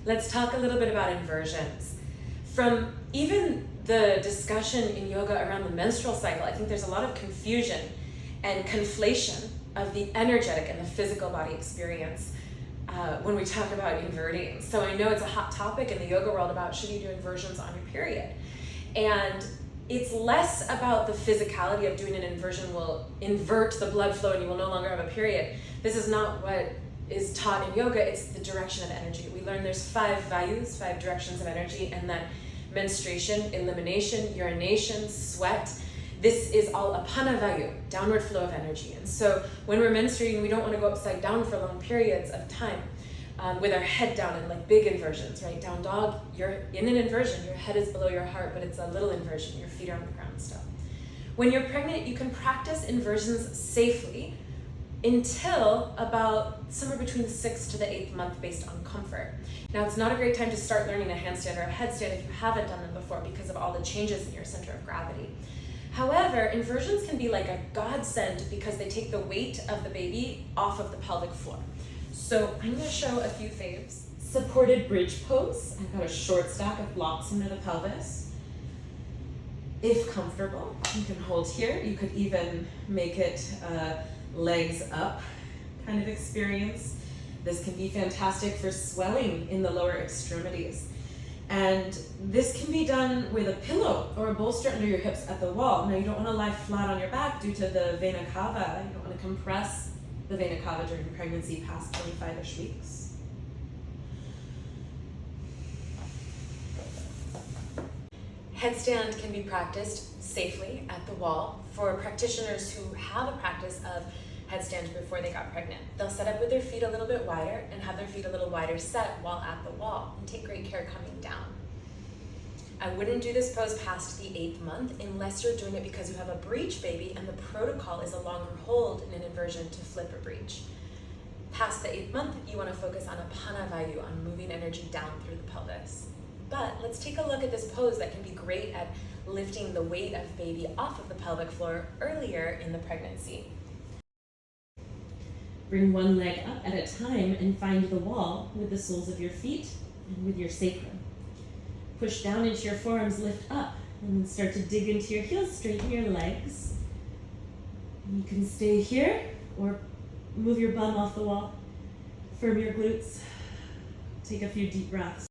Let's talk a little bit about inversions. From even the discussion in yoga around the menstrual cycle, I think there's a lot of confusion and conflation of the energetic and the physical body experience when we talk about inverting. So I know it's a hot topic in the yoga world about should you do inversions on your period. And it's less about the physicality of doing an inversion will invert the blood flow and you will no longer have a period. This is not what is taught in yoga, it's the direction of energy. We learn there's 5 vayus, 5 directions of energy, and that menstruation, elimination, urination, sweat, this is all apana vayu, downward flow of energy. And so when we're menstruating, we don't want to go upside down for long periods of time with our head down in like big inversions, right? Down dog, you're in an inversion, your head is below your heart, but it's a little inversion, your feet are on the ground still. When you're pregnant, you can practice inversions safely until about somewhere between the 6th to the 8th month based on comfort. Now, it's not a great time to start learning a handstand or a headstand if you haven't done them before because of all the changes in your center of gravity. However, inversions can be like a godsend because they take the weight of the baby off of the pelvic floor. So I'm going to show a few faves. Supported bridge pose. I've got a short stack of blocks under the pelvis. If comfortable, you can hold here. You could even make it legs up kind of experience. This can be fantastic for swelling in the lower extremities. And this can be done with a pillow or a bolster under your hips at the wall. Now, you don't want to lie flat on your back due to the vena cava. You don't want to compress the vena cava during pregnancy past 25-ish weeks. Headstand can be practiced safely at the wall for practitioners who have a practice of headstand before they got pregnant. They'll set up with their feet a little bit wider and have their feet a little wider set while at the wall and take great care coming down. I wouldn't do this pose past the 8th month unless you're doing it because you have a breech baby and the protocol is a longer hold in an inversion to flip a breech. Past the 8th month, you want to focus on apana vayu, on moving energy down through the pelvis. But let's take a look at this pose that can be great at lifting the weight of baby off of the pelvic floor earlier in the pregnancy. Bring one leg up at a time and find the wall with the soles of your feet and with your sacrum. Push down into your forearms, lift up, and then start to dig into your heels, straighten your legs. And you can stay here or move your bum off the wall. Firm your glutes. Take a few deep breaths.